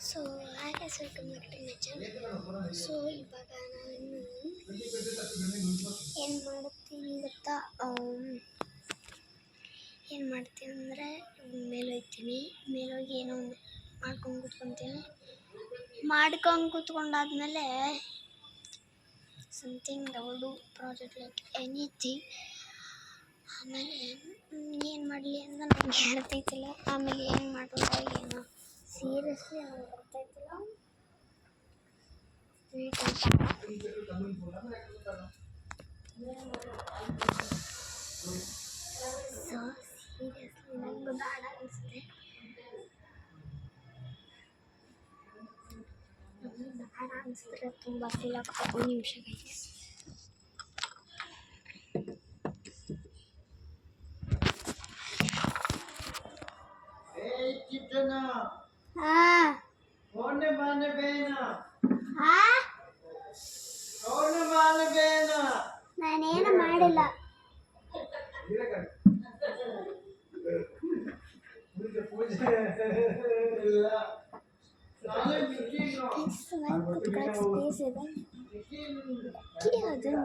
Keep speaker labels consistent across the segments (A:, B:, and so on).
A: So ಹಾಗೆ welcome back to my channel. So ಇವಾಗ ನಾನು ಏನು ಮಾಡ್ತೀನಿ ಗೊತ್ತಾ, ಏನು ಮಾಡ್ತೀನಿ ಅಂದರೆ ಮೇಲೋಗ್ತೀನಿ. ಮೇಲೋಗಿ ಏನೋ ಒಂದು ಮಾಡ್ಕೊಂಡು ಕೂತ್ಕೊಂಡಾದ್ಮೇಲೆ ಸಮಥಿಂಗ್ ಡೌಡು ಪ್ರಾಜೆಕ್ಟ್ ಲೈಕ್ ಎನಿಥಿಂಗ್. ಆಮೇಲೆ ಏನು ಮಾಡಲಿ ಅಂತ ನನಗೆ ಹೇಳ್ತೈತಿಲ್ಲ. ಆಮೇಲೆ ಏನು ಮಾಡೋದು ಏನೋ ಸೀರಿಯಸ್ಲಿ ನನಗೆ ಗೊತ್ತಾಯ್ತಿಲ್ಲ. ಸ್ವೀಟ್ ಅಂತ ಸೊ ಸೀರಿಯಸ್ಲಿ ನನಗೂ ಬೇಡ ಅನಿಸುತ್ತೆ. ಬೇಡ ಅನಿಸಿದ್ರೆ ತುಂಬ ಫೀಲ್ ಆಗ್ತದೆ. ಒಂದು ನಿಮಿಷ ಗೈಸ್. ನಾನೇನು ಮಾಡಿಲ್ಲ. ಸ್ಪೇಸ್ ಇದೆ. ಅದನ್ನು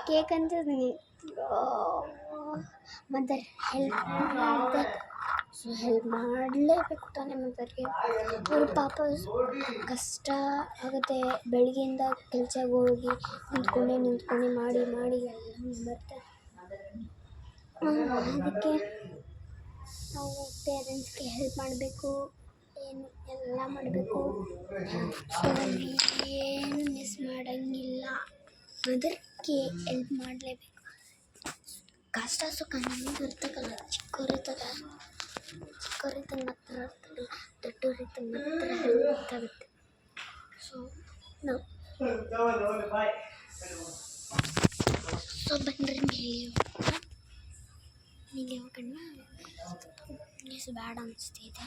A: ಕೇಕ್ ಅಂತ ಮದರ್ ಹೆಲ್ಪ್ ಮಾಡಿದೆ. ಸೊ ಹೆಲ್ಪ್ ಮಾಡಲೇಬೇಕು ತಾನೇ ಮದರ್ಗೆ. ಅವ್ರ ಪಾಪ ಕಷ್ಟ ಆಗುತ್ತೆ. ಬೆಳಗ್ಗೆಯಿಂದ ಕೆಲ್ಸಕ್ಕೆ ಹೋಗಿ ನಿಂತ್ಕೊಂಡು ಮಾಡಿ ಎಲ್ಲ ಬರ್ತದೆ. ಅದಕ್ಕೆ ನಾವು ಪೇರೆಂಟ್ಸ್ಗೆ ಹೆಲ್ಪ್ ಮಾಡಬೇಕು, ಎಲ್ಲ ಮಾಡಬೇಕು. ಸೊ ಏನು ಮಿಸ್ ಮಾಡೋಂಗಿಲ್ಲ. ಮದರ್ಗೆ ಹೆಲ್ಪ್ ಮಾಡಲೇಬೇಕು. ಕಷ್ಟ ಸುಖ ನಮಗೆ ಇರ್ತಕ್ಕಲ್ಲ. ಚಿಕ್ಕವರಿದ್ದಾಗ ಮಾತ್ರ ಇರ್ತಕ್ಕಲ್ಲ, ದೊಡ್ಡವರಿದ್ದಾಗ ಮಾತ್ರ ಗೊತ್ತಾಗುತ್ತೆ. ಸೊ ನಾವು ಬನ್ರಿ ಮೇಲೆ ಹೋಗೋಣ. ನ್ಯೂಸ್ ಬೇಡ ಅನಿಸ್ತಿದೆ.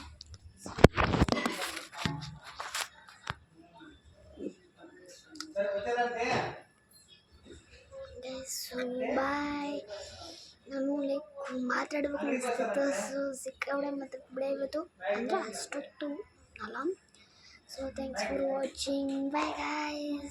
A: So bye. ನಾನು ಲೈಕ್ ಮಾತಾಡ್ಬೇಕು ಅನಿಸ್ತಿತ್ತು. ಸೊ ಸಿಕ್ಕಾಬಿಡೆ ಮತ್ತು ಬಿಡೆ ಇವತ್ತು ಅಂದರೆ ಅಷ್ಟೊತ್ತು ಅಲ್ಲ. So thanks for watching. Bye guys.